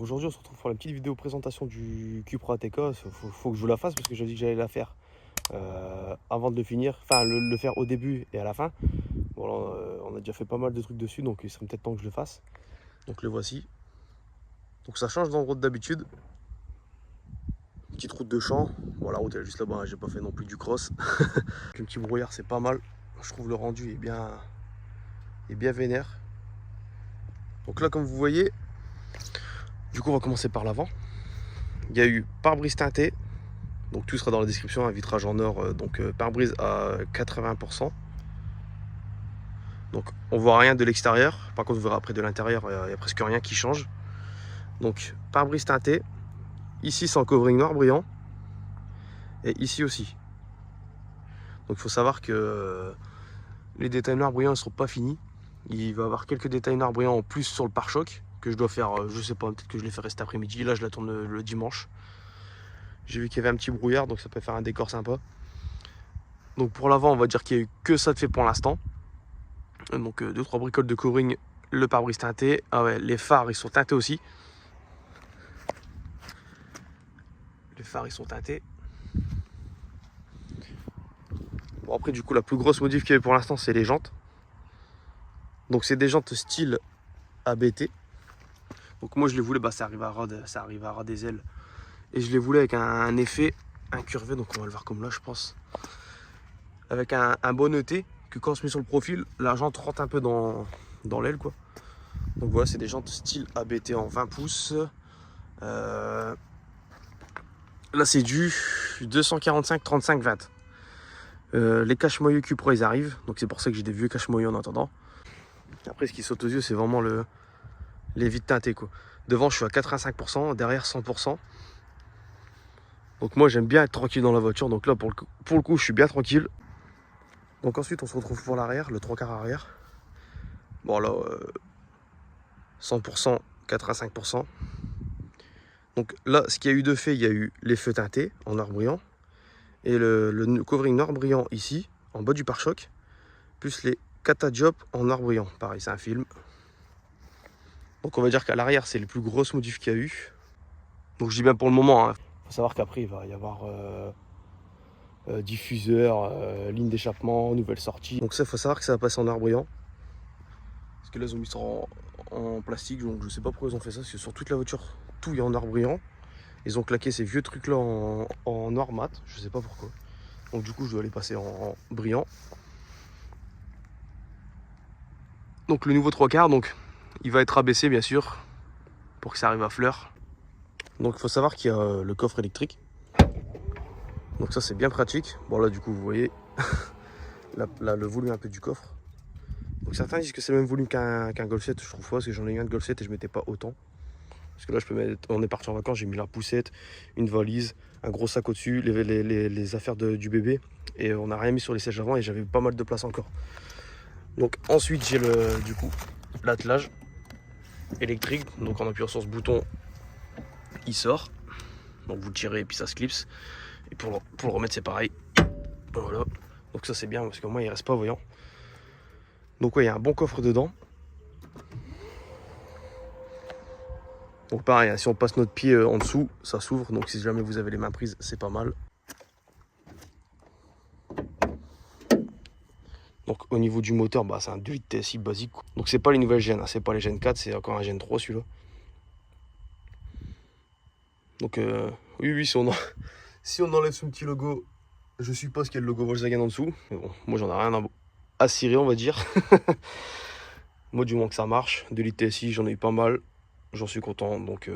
Aujourd'hui, on se retrouve pour la petite vidéo présentation du Cupra ATK. Faut que je vous la fasse parce que j'ai dit que j'allais la faire avant de le finir. Enfin, le faire au début et à la fin. Bon, là, on a déjà fait pas mal de trucs dessus, donc il serait peut-être temps que je le fasse. Donc le voici. Donc ça change d'endroit d'habitude. Petite route de champ. Bon, la route elle est juste là-bas, hein. J'ai pas fait non plus du cross. Avec un petit brouillard, c'est pas mal. Je trouve le rendu est bien vénère. Donc là, comme vous voyez, du coup, on va commencer par l'avant. Il y a eu pare-brise teinté. Donc tout sera dans la description, un vitrage en or, pare-brise à 80%. Donc on voit rien de l'extérieur, par contre vous verrez après de l'intérieur, il n'y a presque rien qui change. Donc pare-brise teinté, ici c'est en covering noir brillant, et ici aussi. Donc il faut savoir que les détails noirs brillants ne seront pas finis. Il va y avoir quelques détails noirs brillants en plus sur le pare-choc, que je dois faire, je sais pas, peut-être que je les ferai cet après-midi, là je la tourne le dimanche. J'ai vu qu'il y avait un petit brouillard, donc ça peut faire un décor sympa. Donc pour l'avant, on va dire qu'il n'y a eu que ça de fait pour l'instant. Donc 2-3 bricoles de covering, le pare-brise teinté. Ah ouais, les phares ils sont teintés aussi. Les phares ils sont teintés. Bon après du coup la plus grosse modif qu'il y avait pour l'instant c'est les jantes. Donc c'est des jantes style ABT. Donc moi je les voulais, ça arrive à ras des ailes. Et je les voulais avec un effet incurvé, donc on va le voir comme là je pense. Avec un bon ET, que quand on se met sur le profil, la jante rentre un peu dans l'aile quoi. Donc voilà, c'est des jantes style ABT en 20 pouces. Là c'est du 245 35 20. Les cache-moyeux Cupra ils arrivent, donc c'est pour ça que j'ai des vieux cache-moyeux en attendant. Après ce qui saute aux yeux c'est vraiment les vitres teintées quoi. Devant je suis à 85%, derrière 100%. Donc moi j'aime bien être tranquille dans la voiture, donc là pour le coup je suis bien tranquille. Donc ensuite on se retrouve pour l'arrière, le 3/4 arrière. Bon là 100%, 85%. Donc là ce qu'il y a eu de fait, il y a eu les feux teintés en noir brillant. Et le covering noir brillant ici, en bas du pare-choc. Plus les Catadiop en noir brillant. Pareil, c'est un film. Donc on va dire qu'à l'arrière, c'est les plus grosses modifs qu'il y a eu. Donc je dis bien pour le moment. Hein. Faut savoir qu'après, il va y avoir diffuseur, ligne d'échappement, nouvelle sortie. Donc ça, il faut savoir que ça va passer en noir brillant. Parce que là, ils ont mis ça en plastique. Donc je sais pas pourquoi ils ont fait ça. Parce que sur toute la voiture, tout est en noir brillant. Ils ont claqué ces vieux trucs-là en noir mat. Je sais pas pourquoi. Donc du coup, je dois les passer en brillant. Donc le nouveau 3/4, donc il va être abaissé bien sûr pour que ça arrive à fleur. Donc il faut savoir qu'il y a le coffre électrique. Donc ça c'est bien pratique. Bon là du coup vous voyez là, le volume un peu du coffre. Donc certains disent que c'est le même volume qu'un Golf 7. Je trouve pas parce que j'en ai eu un de Golf 7 et je mettais pas autant. Parce que là je peux mettre, on est parti en vacances, j'ai mis la poussette, une valise, un gros sac au-dessus, les affaires du bébé. Et on n'a rien mis sur les sièges avant et j'avais pas mal de place encore. Donc ensuite j'ai du coup l'attelage électrique. Donc en appuyant sur ce bouton il sort. Donc vous le tirez et puis ça se clipse. Et pour le remettre c'est pareil. Voilà. Donc ça c'est bien parce qu'au moins il reste pas voyant. Donc ouais, il y a un bon coffre dedans. Donc pareil, hein, si on passe notre pied en dessous, ça s'ouvre. Donc si jamais vous avez les mains prises, c'est pas mal. Donc au niveau du moteur, c'est un 2 litres TSI basique. Donc c'est pas les nouvelles gènes, hein, c'est pas les gènes 4, c'est encore un gène 3 celui-là. Donc oui, si on enlève ce petit logo, je suppose qu'il y a le logo Volkswagen en dessous. Mais bon, moi j'en ai rien à cirer, on va dire. Moi du moins que ça marche. 2 litres TSI, j'en ai eu pas mal. J'en suis content. Donc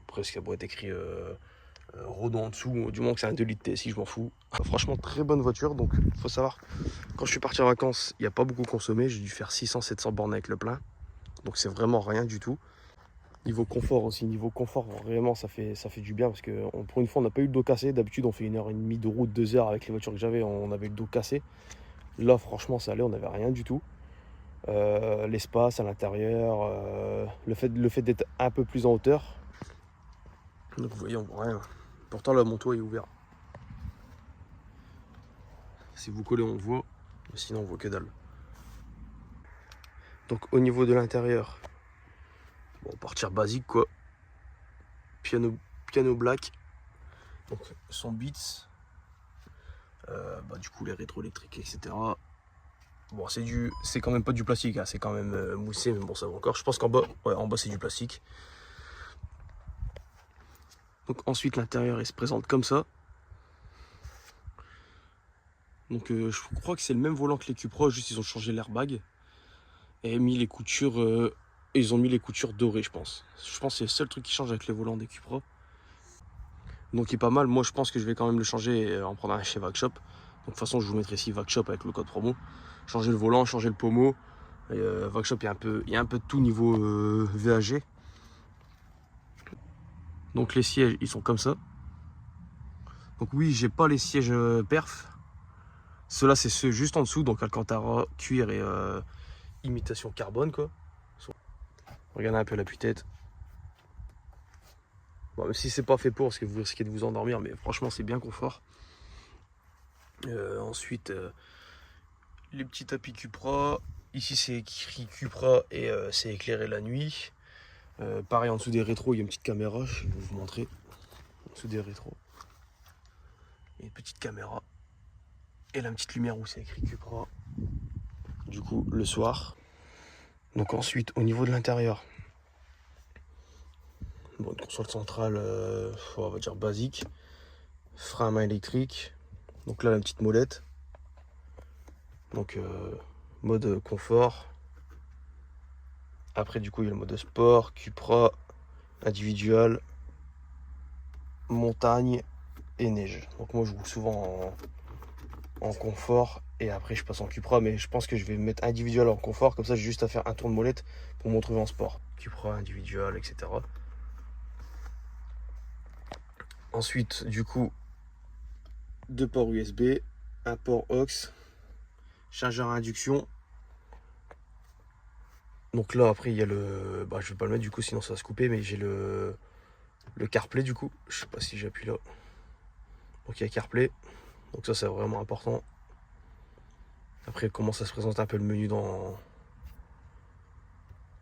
presque ça pourrait être écrit Rodon en dessous. Du moins que c'est un 2 litres TSI, je m'en fous. Franchement, très bonne voiture. Donc il faut savoir, quand je suis parti en vacances, il n'y a pas beaucoup consommé. J'ai dû faire 600-700 bornes avec le plein. Donc c'est vraiment rien du tout. Niveau confort aussi, niveau confort, vraiment ça fait du bien parce que pour une fois on n'a pas eu le dos cassé. D'habitude on fait 1h30 de route, 2 heures avec les voitures que j'avais, on avait le dos cassé. Là franchement ça allait, on n'avait rien du tout. L'espace à l'intérieur, le fait d'être un peu plus en hauteur. Donc vous voyez on voit rien. Pourtant là mon toit est ouvert. Si vous collez on voit, mais sinon on voit que dalle. Donc au niveau de l'intérieur, bon partir basique quoi. piano black. Donc son Beats. Du coup les rétroélectriques, etc. Bon, c'est quand même pas du plastique, hein, c'est quand même moussé, mais bon, ça va encore. Je pense qu'en bas, ouais, en bas c'est du plastique. Donc ensuite l'intérieur il se présente comme ça. Donc je crois que c'est le même volant que les Cupra, juste ils ont changé l'airbag et mis les coutures. Ils ont mis les coutures dorées, je pense. Je pense que c'est le seul truc qui change avec les volants des Cupra. Donc il est pas mal. Moi je pense que je vais quand même le changer et en prendre un chez Vagshop. Donc de toute façon je vous mettrai ici Vagshop avec le code promo. Changer le volant, changer le pommeau. Vagshop il y a un peu de tout niveau VAG. Donc les sièges ils sont comme ça. Donc oui, j'ai pas les sièges perf. Ceux-là c'est ceux juste en dessous, donc Alcantara, cuir et imitation carbone quoi. Regardez un peu l'appui-tête. Bon, même si c'est pas fait pour, parce que vous risquez de vous endormir, mais franchement c'est bien confort. Ensuite, les petits tapis Cupra. Ici c'est écrit Cupra et c'est éclairé la nuit. Pareil, en dessous des rétros, il y a une petite caméra, je vais vous montrer. En dessous des rétros, il y a une petite caméra. Et la petite lumière où c'est écrit Cupra. Du coup, le soir. Donc ensuite, au niveau de l'intérieur, bon, une console centrale, on va dire basique. Frein à main électrique. Donc là, la petite molette. Donc mode confort. Après, du coup, il y a le mode sport, Cupra, individual, montagne et neige. Donc moi, je roule souvent en confort et après, je passe en Cupra. Mais je pense que je vais mettre individual en confort. Comme ça, j'ai juste à faire un tour de molette pour me retrouver en sport. Cupra, individual, etc. Ensuite, du coup, 2 ports USB, un port aux, chargeur à induction. Donc là, après, il y a le... je vais pas le mettre du coup, sinon ça va se couper, mais j'ai le CarPlay du coup. Je sais pas si j'appuie là. Donc il y a CarPlay. Donc ça, c'est vraiment important. Après, comment ça se présente un peu le menu dans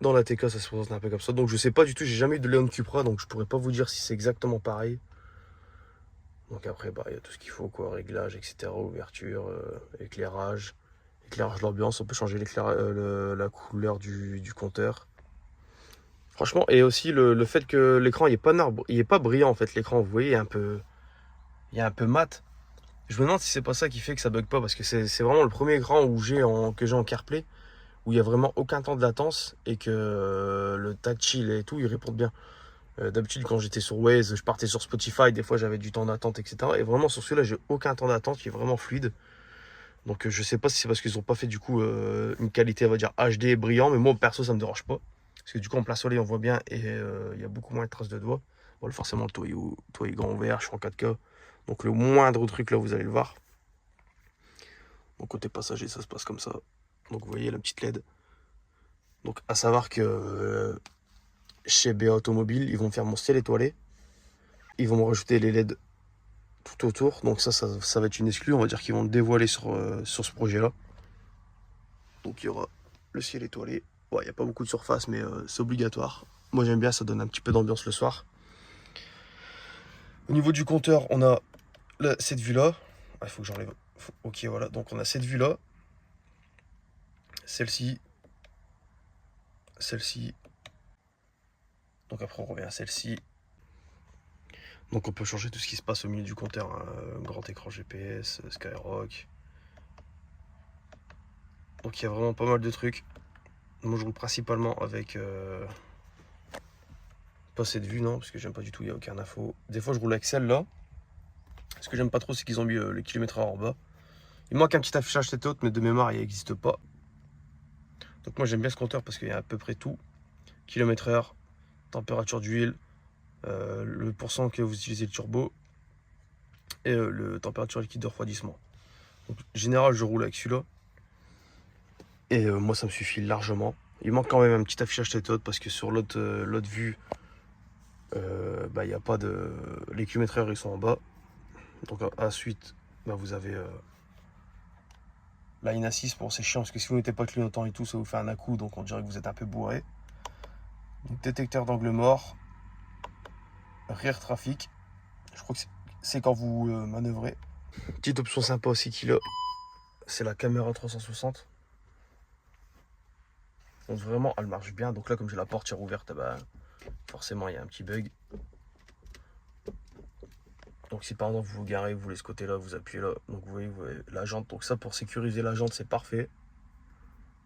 la TK, ça se présente un peu comme ça. Donc je sais pas du tout, j'ai jamais eu de Leon Cupra, donc je pourrais pas vous dire si c'est exactement pareil. Donc après, il y a tout ce qu'il faut, quoi, réglage, etc. Ouverture, éclairage de l'ambiance, on peut changer la couleur du compteur. Franchement, et aussi le fait que l'écran il est pas brillant en fait, l'écran, vous voyez, il est un peu mat. Je me demande si c'est pas ça qui fait que ça bug pas, parce que c'est vraiment le premier écran que j'ai en CarPlay, où il y a vraiment aucun temps de latence et que le tactile et tout, il répond bien. D'habitude, quand j'étais sur Waze, je partais sur Spotify, des fois j'avais du temps d'attente, etc. Et vraiment sur celui-là, j'ai aucun temps d'attente, il est vraiment fluide. Donc je sais pas si c'est parce qu'ils ont pas fait du coup une qualité, on va dire HD brillant, mais moi perso ça me dérange pas. Parce que du coup en plein soleil on voit bien et il y a beaucoup moins de traces de doigts. Bon, forcément le toit est grand ouvert, je suis en 4K. Donc le moindre truc là vous allez le voir. Donc côté passager ça se passe comme ça. Donc vous voyez la petite LED. Donc à savoir que chez BA Automobile ils vont me faire mon ciel étoilé. Ils vont me rajouter les LED tout autour. Donc ça va être une exclue, on va dire qu'ils vont le dévoiler sur ce projet là. Donc il y aura le ciel étoilé. Ouais, il n'y a pas beaucoup de surface, mais c'est obligatoire. Moi j'aime bien, ça donne un petit peu d'ambiance le soir. Au niveau du compteur, on a cette vue-là. Ah, il faut que j'enlève. Ok, voilà. Donc on a cette vue-là. Celle-ci. Celle-ci. Donc après on revient à celle-ci. Donc on peut changer tout ce qui se passe au milieu du compteur, hein. Grand écran GPS, Skyrock. Donc il y a vraiment pas mal de trucs. Moi je roule principalement avec pas cette vue, non, parce que j'aime pas du tout, il n'y a aucun info. Des fois je roule avec celle-là. Ce que j'aime pas trop, c'est qu'ils ont mis le kilomètre en bas. Il manque un petit affichage tête haute, mais de mémoire il n'existe pas. Donc moi j'aime bien ce compteur parce qu'il y a à peu près tout. Kilomètre/heure, température d'huile, le pourcent que vous utilisez le turbo et le température liquide de refroidissement. Donc, en général je roule avec celui-là. Et moi ça me suffit largement. Il manque quand même un petit affichage tête haute parce que sur l'autre vue, il n'y a pas de... Les kilomètres/heure ils sont en bas. Donc ensuite, vous avez la IN6. Bon, c'est chiant parce que si vous ne mettez pas de clignotant et tout, ça vous fait un à-coup, donc on dirait que vous êtes un peu bourré. Donc, détecteur d'angle mort. rear trafic. Je crois que c'est quand vous manœuvrez. Petite option sympa aussi qu'il a, c'est la caméra 360. Donc vraiment, elle marche bien. Donc là, comme j'ai la portière ouverte, bah, forcément, il y a un petit bug. Donc si par exemple vous vous garez, vous voulez ce côté-là, vous appuyez là. Donc vous voyez la jante. Donc ça, pour sécuriser la jante, c'est parfait.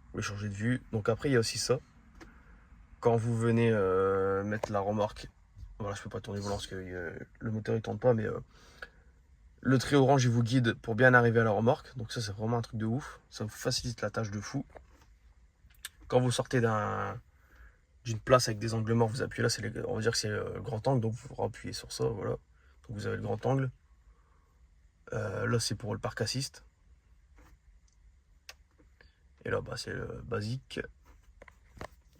Vous pouvez changer de vue. Donc après, il y a aussi ça. Quand vous venez mettre la remorque, voilà, je peux pas tourner le volant parce que le moteur il tourne pas, mais le trait orange il vous guide pour bien arriver à la remorque. Donc ça, c'est vraiment un truc de ouf. Ça vous facilite la tâche de fou. Quand vous sortez d'une place avec des angles morts, vous appuyez là, on va dire que c'est le grand angle, donc vous appuyez sur ça, voilà. Donc vous avez le grand angle. Là, c'est pour le parc assist. Et là, bah, c'est le basique.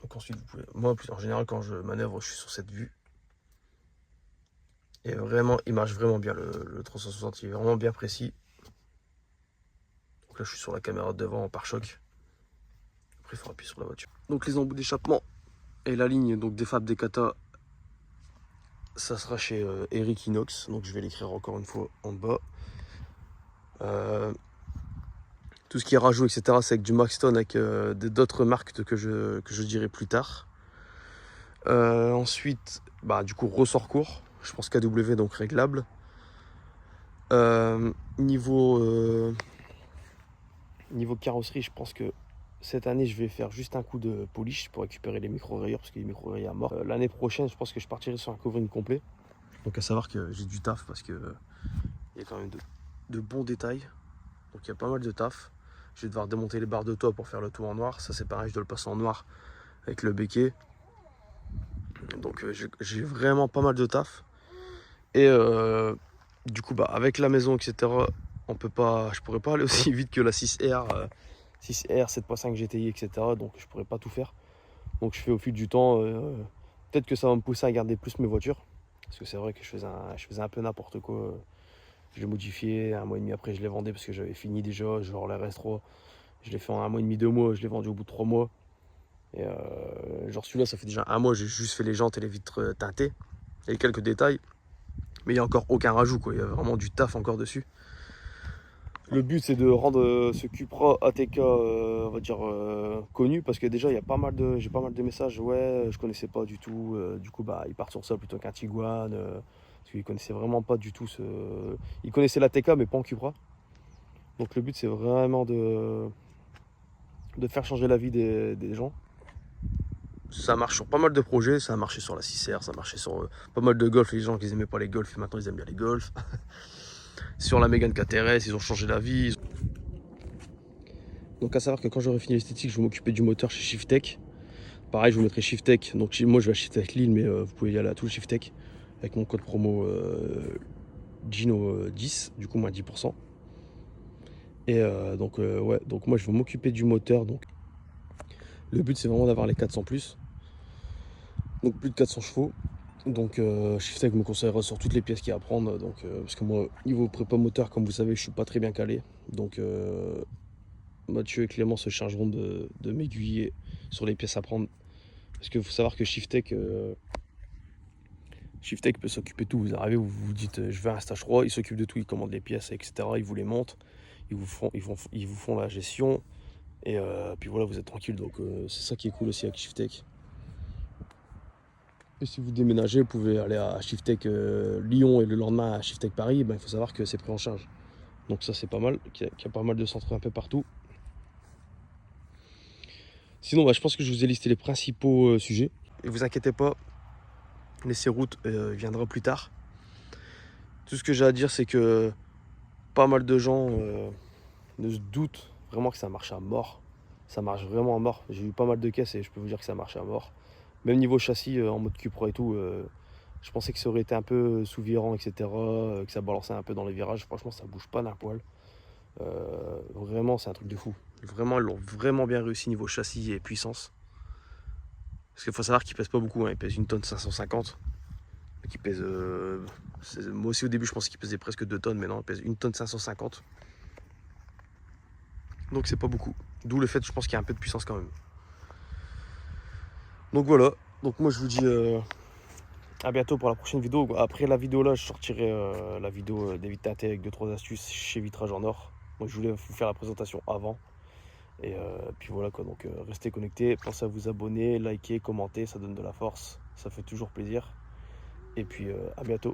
Donc ensuite, vous pouvez... Moi, en général, quand je manœuvre, je suis sur cette vue. Et vraiment, il marche vraiment bien, le 360. Il est vraiment bien précis. Donc là, je suis sur la caméra de devant en pare-choc. Après, il faut appuyer sur la voiture. Donc les embouts d'échappement et la ligne donc des Fab Decata, ça sera chez Eric Inox. Donc je vais l'écrire encore une fois en bas. Tout ce qui est rajout, etc., c'est avec du Maxton, avec d'autres marques que je dirai plus tard. Ensuite, bah, du coup, ressort court. Je pense KW, donc réglable. Niveau carrosserie, je pense que cette année, je vais faire juste un coup de polish pour récupérer les micro-rayures, parce que les micro-rayures à mort. L'année prochaine, je pense que je partirai sur un covering complet. Donc à savoir que j'ai du taf, parce que il y a quand même de bons détails. Donc il y a pas mal de taf. Je vais devoir démonter les barres de toit pour faire le tout en noir. Ça c'est pareil, je dois le passer en noir avec le béquet. Donc j'ai vraiment pas mal de taf. Et du coup, bah, avec la maison, etc., je pourrais pas aller aussi vite que la 6R, 6R 7.5 GTI, etc. Donc je pourrais pas tout faire. Donc je fais au fil du temps. Peut-être que ça va me pousser à garder plus mes voitures. Parce que c'est vrai que je faisais un peu n'importe quoi. Je les modifiais, un mois et demi après je les vendais parce que j'avais fini déjà, genre la RS3. Je l'ai fait en un mois et demi, 2 mois, je l'ai vendu au bout de 3 mois. Et genre celui-là, ça fait déjà un mois, j'ai juste fait les jantes et les vitres teintées. Il y a quelques détails, mais il n'y a encore aucun rajout, quoi. Il y a vraiment du taf encore dessus. Le but, c'est de rendre ce Cupra ATK, on va dire, connu, parce que déjà, j'ai pas mal de messages. Ouais, je connaissais pas du tout. Du coup, bah, ils partent sur ça plutôt qu'un Tiguan, parce qu'ils connaissaient vraiment pas du tout Ils connaissaient l'ATK, mais pas en Cupra. Donc le but, c'est vraiment de faire changer la vie des gens. Ça marche sur pas mal de projets, ça a marché sur la 6R, ça a marché sur pas mal de Golf, les gens qui n'aimaient pas les Golf, et maintenant ils aiment bien les Golf. Sur la Mégane KTRS, ils ont changé la vie. Donc à savoir que quand j'aurai fini l'esthétique, je vais m'occuper du moteur chez Shiftech. Pareil, je vous mettrai Shiftech, donc moi je vais à Shiftech Lille, mais vous pouvez y aller à tout le Shiftech avec mon code promo Gino10, du coup moins 10%. Et donc moi je vais m'occuper du moteur. Donc le but c'est vraiment d'avoir les 400+. Donc plus de 400 chevaux. Donc Shiftech me conseillera sur toutes les pièces qu'il y a à prendre. Donc, parce que moi, niveau prépa moteur, comme vous savez, je suis pas très bien calé. Donc Mathieu et Clément se chargeront de m'aiguiller sur les pièces à prendre. Parce qu'il faut savoir que Shiftech peut s'occuper de tout. Vous arrivez, vous vous dites je veux un stage 3, il s'occupe de tout, il commande les pièces, etc. Il vous les monte, ils vous font la gestion. Et puis voilà, vous êtes tranquille. Donc c'est ça qui est cool aussi avec Shiftech. Et si vous déménagez, vous pouvez aller à Shiftech Lyon et le lendemain à Shiftech Paris. Ben, il faut savoir que c'est pris en charge. Donc ça c'est pas mal, qu'il y a pas mal de centres un peu partout. Sinon, je pense que je vous ai listé les principaux sujets. Et vous inquiétez pas, l'essai route viendra plus tard. Tout ce que j'ai à dire, c'est que pas mal de gens ne se doutent vraiment que ça marche à mort. Ça marche vraiment à mort. J'ai eu pas mal de caisses et je peux vous dire que ça marche à mort. Même niveau châssis en mode Cupra et tout, je pensais que ça aurait été un peu sous-virant, etc. Que ça balançait un peu dans les virages. Franchement, ça bouge pas d'un poil. Vraiment, c'est un truc de fou. Vraiment, ils l'ont vraiment bien réussi niveau châssis et puissance. Parce qu'il faut savoir qu'il pèse pas beaucoup. Hein. Il pèse 1 tonne 550. Donc il pèse. Moi aussi, au début, je pensais qu'il pesait presque 2 tonnes. Mais non, il pèse 1 tonne 550. Donc c'est pas beaucoup. D'où le fait, je pense qu'il y a un peu de puissance quand même. Donc voilà. Donc moi, je vous dis À bientôt pour la prochaine vidéo. Après la vidéo là, je sortirai la vidéo des vitres teintées avec 2-3 astuces chez Vitrage en Or. Moi, je voulais vous faire la présentation avant. Et puis voilà quoi, donc restez connectés, pensez à vous abonner, liker, commenter, ça donne de la force, ça fait toujours plaisir. Et puis à bientôt.